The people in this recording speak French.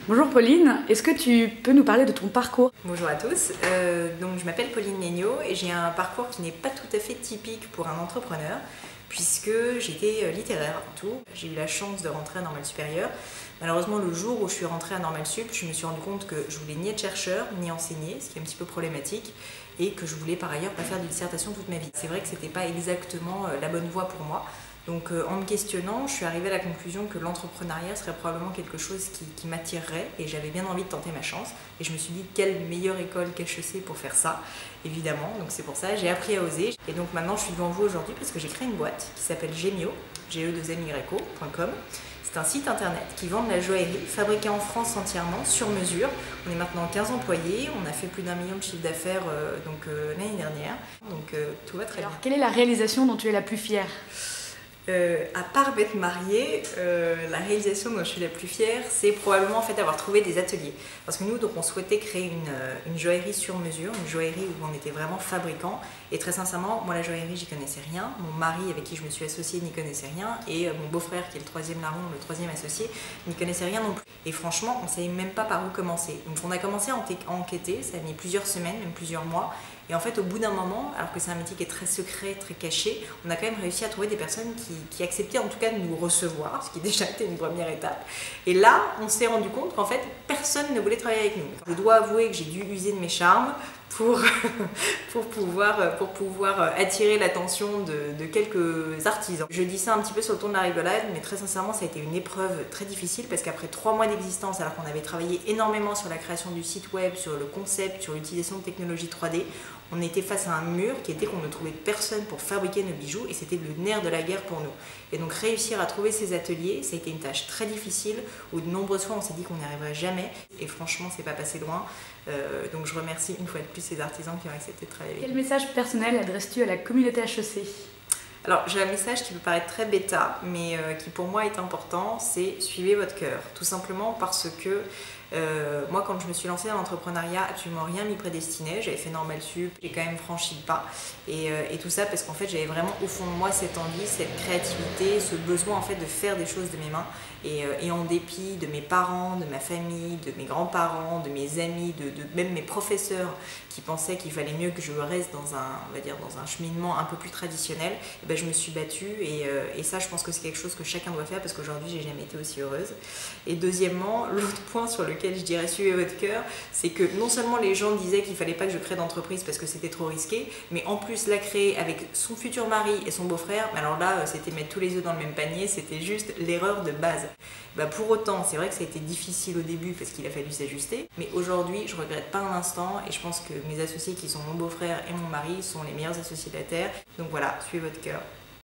Bonjour Pauline, est-ce que tu peux nous parler de ton parcours? Bonjour à tous, donc je m'appelle Pauline Legnaud et j'ai un parcours qui n'est pas tout à fait typique pour un entrepreneur puisque j'étais littéraire avant tout. J'ai eu la chance de rentrer à Normale Supérieure. Malheureusement, le jour où je suis rentrée à Normale Sup, je me suis rendu compte que je voulais ni être chercheur ni enseigner, ce qui est un petit peu problématique, et que je voulais par ailleurs pas faire de dissertation toute ma vie. C'est vrai que c'était pas exactement la bonne voie pour moi. Donc en me questionnant, je suis arrivée à la conclusion que l'entrepreneuriat serait probablement quelque chose qui m'attirerait et j'avais bien envie de tenter ma chance. Et je me suis dit quelle meilleure école qu'HEC pour faire ça, évidemment. Donc c'est pour ça, j'ai appris à oser. Et donc maintenant je suis devant vous aujourd'hui parce que j'ai créé une boîte qui s'appelle Gemio, ge2myo.com. C'est un site internet qui vend de la joaillerie fabriquée en France entièrement, sur mesure. On est maintenant 15 employés, on a fait plus d'1 million de chiffre d'affaires l'année dernière. Donc tout va très bien. Alors, quelle est la réalisation dont tu es la plus fière? À part m'être mariée, la réalisation dont je suis la plus fière, c'est probablement en fait avoir trouvé des ateliers. Parce que nous, donc, on souhaitait créer une joaillerie sur mesure, une joaillerie où on était vraiment fabricant. Et très sincèrement, moi la joaillerie, j'y connaissais rien. Mon mari, avec qui je me suis associée, n'y connaissait rien. Et mon beau-frère, qui est le troisième larron, le troisième associé, n'y connaissait rien non plus. Et franchement, on ne savait même pas par où commencer. Donc on a commencé à enquêter, ça a mis plusieurs semaines, même plusieurs mois. Et en fait, au bout d'un moment, alors que c'est un métier qui est très secret, très caché, on a quand même réussi à trouver des personnes qui acceptaient en tout cas de nous recevoir, ce qui déjà était une première étape. Et là, on s'est rendu compte qu'en fait, personne ne voulait travailler avec nous. Je dois avouer que j'ai dû user de mes charmes pour pouvoir attirer l'attention de quelques artisans. Je dis ça un petit peu sur le ton de la rigolade, mais très sincèrement, ça a été une épreuve très difficile parce qu'après 3 mois d'existence, alors qu'on avait travaillé énormément sur la création du site web, sur le concept, sur l'utilisation de technologies 3D, on était face à un mur qui était qu'on ne trouvait personne pour fabriquer nos bijoux et c'était le nerf de la guerre pour nous. Et donc réussir à trouver ces ateliers, ça a été une tâche très difficile où de nombreuses fois on s'est dit qu'on n'y arriverait jamais et franchement c'est pas passé loin. Donc je remercie une fois de plus ces artisans qui ont accepté de travailler avec nous. Quel message personnel adresses-tu à la communauté HEC? Alors j'ai un message qui peut paraître très bêta, mais qui pour moi est important, c'est suivez votre cœur. Tout simplement parce que moi quand je me suis lancée dans l'entrepreneuriat, absolument rien m'y prédestinait. J'avais fait Normale Sup, j'ai quand même franchi le pas. Et tout ça parce qu'en fait j'avais vraiment au fond de moi cette envie, cette créativité, ce besoin en fait de faire des choses de mes mains. Et en dépit de mes parents, de ma famille, de mes grands-parents, de mes amis, de même mes professeurs qui pensaient qu'il fallait mieux que je reste dans un cheminement un peu plus traditionnel, et ben je me suis battue et ça je pense que c'est quelque chose que chacun doit faire parce qu'aujourd'hui j'ai jamais été aussi heureuse. Et deuxièmement, l'autre point sur lequel je dirais suivez votre cœur, c'est que non seulement les gens disaient qu'il fallait pas que je crée d'entreprise parce que c'était trop risqué, mais en plus la créer avec son futur mari et son beau-frère, alors là c'était mettre tous les œufs dans le même panier, c'était juste l'erreur de base. Bah pour autant, c'est vrai que ça a été difficile au début parce qu'il a fallu s'ajuster, mais aujourd'hui je regrette pas un instant et je pense que mes associés qui sont mon beau-frère et mon mari sont les meilleurs associés de la Terre. Donc voilà, suivez votre cœur.